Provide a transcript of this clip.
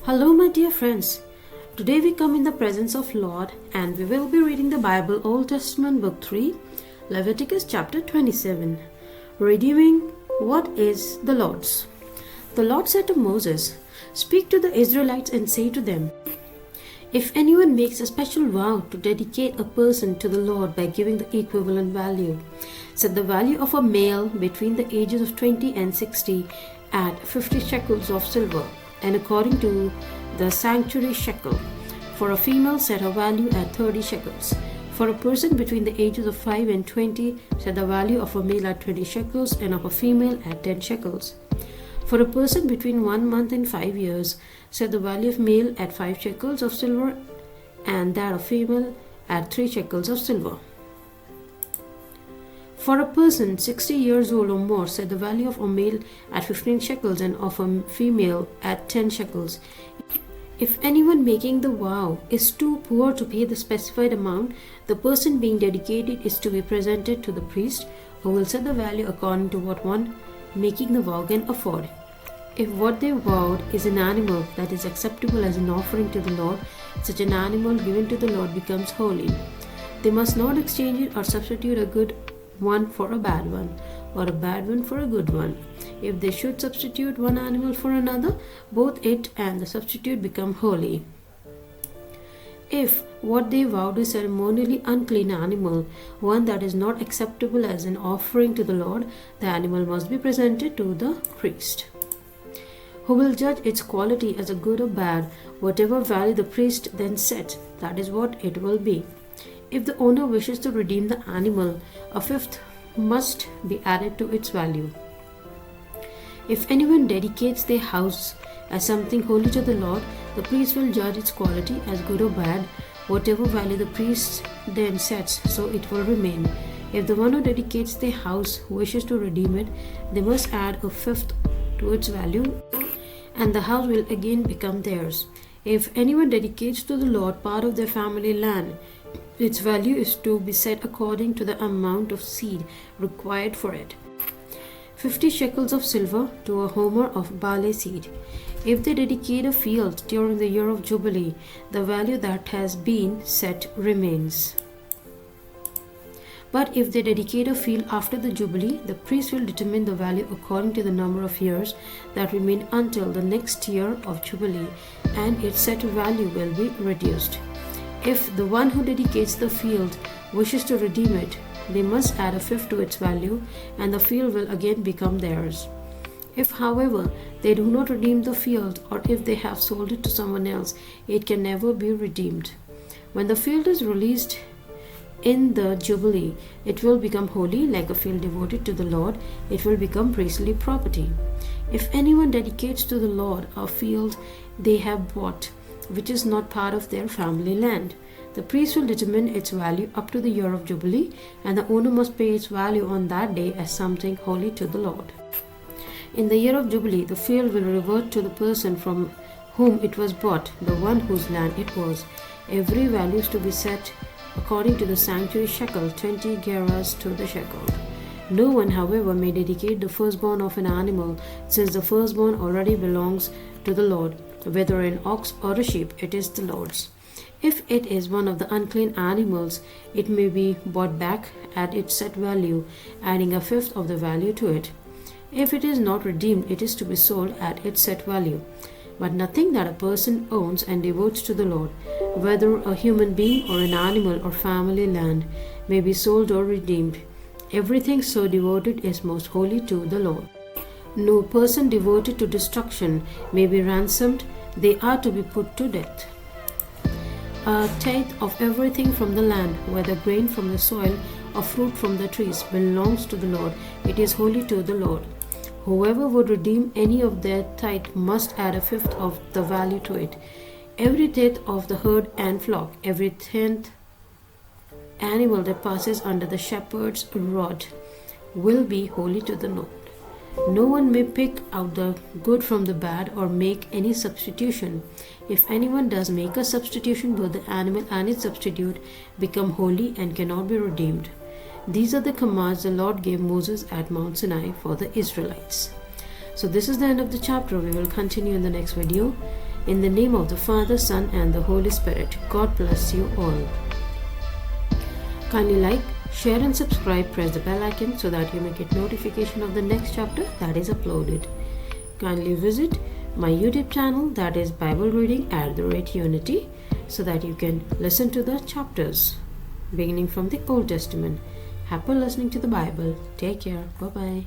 Hello, my dear friends. Today we come in the presence of Lord and we will be reading the Bible Old Testament Book 3, Leviticus chapter 27, redeeming what is the Lord's. The Lord said to Moses, "Speak to the Israelites and say to them, if anyone makes a special vow to dedicate a person to the Lord by giving the equivalent value, set the value of a male between the ages of 20 and 60 at 50 shekels of silver, and according to the sanctuary shekel. For a female, set a value at 30 shekels. For a person between the ages of 5 and 20, set the value of a male at 20 shekels and of a female at 10 shekels. For a person between 1 month and 5 years, set the value of male at 5 shekels of silver and that of female at 3 shekels of silver. For a person 60 years old or more, set the value of a male at 15 shekels and of a female at 10 shekels. If anyone making the vow is too poor to pay the specified amount, the person being dedicated is to be presented to the priest, who will set the value according to what one making the vow can afford. If what they vowed is an animal that is acceptable as an offering to the Lord, such an animal given to the Lord becomes holy. They must not exchange it or substitute a good one for a bad one, or a bad one for a good one. If they should substitute one animal for another, both it and the substitute become holy. If what they vowed is a ceremonially unclean animal, one that is not acceptable as an offering to the Lord, the animal must be presented to the priest, who will judge its quality as a good or bad. Whatever value the priest then sets, that is what it will be. If the owner wishes to redeem the animal, a fifth must be added to its value. If anyone dedicates their house as something holy to the Lord, the priest will judge its quality as good or bad. Whatever value the priest then sets, so it will remain. If the one who dedicates their house wishes to redeem it, they must add a fifth to its value, and the house will again become theirs. If anyone dedicates to the Lord part of their family land, its value is to be set according to the amount of seed required for it. 50 shekels of silver to a homer of barley seed. If they dedicate a field during the year of Jubilee, the value that has been set remains. But if they dedicate a field after the Jubilee, the priest will determine the value according to the number of years that remain until the next year of Jubilee, and its set value will be reduced. If the one who dedicates the field wishes to redeem it, they must add a fifth to its value, and the field will again become theirs. If, however, they do not redeem the field, or if they have sold it to someone else, it can never be redeemed. When the field is released in the Jubilee, it will become holy, like a field devoted to the Lord. It will become priestly property. If anyone dedicates to the Lord a field they have bought, which is not part of their family land, the priest will determine its value up to the year of Jubilee, and the owner must pay its value on that day as something holy to the Lord. In the year of Jubilee, the field will revert to the person from whom it was bought, the one whose land it was. Every value is to be set according to the sanctuary shekel, 20 gerahs to the shekel. No one, however, may dedicate the firstborn of an animal, since the firstborn already belongs to the Lord. Whether an ox or a sheep, it is the Lord's. If it is one of the unclean animals, it may be bought back at its set value, adding a fifth of the value to it. If it is not redeemed, it is to be sold at its set value. But nothing that a person owns and devotes to the Lord, whether a human being or an animal or family land, may be sold or redeemed. Everything so devoted is most holy to the Lord. No person devoted to destruction may be ransomed. They are to be put to death. A tithe of everything from the land, whether grain from the soil or fruit from the trees, belongs to the Lord. It is holy to the Lord. Whoever would redeem any of their tithe must add a fifth of the value to it. Every tenth of the herd and flock, every 10th animal that passes under the shepherd's rod, will be holy to the Lord. No one may pick out the good from the bad or make any substitution. If anyone does make a substitution, both the animal and its substitute become holy and cannot be redeemed. These are the commands the Lord gave Moses at Mount Sinai for the Israelites. So this is the end of the chapter. We will continue in the next video. In the name of the Father, Son, and the Holy Spirit. God bless you all. Kindly like, share and subscribe. Press the bell icon so that you may get notification of the next chapter that is uploaded. Kindly visit my YouTube channel, that is Bible Reading @Unity, so that you can listen to the chapters beginning from the Old Testament. Happy listening to the Bible. Take care. Bye-bye.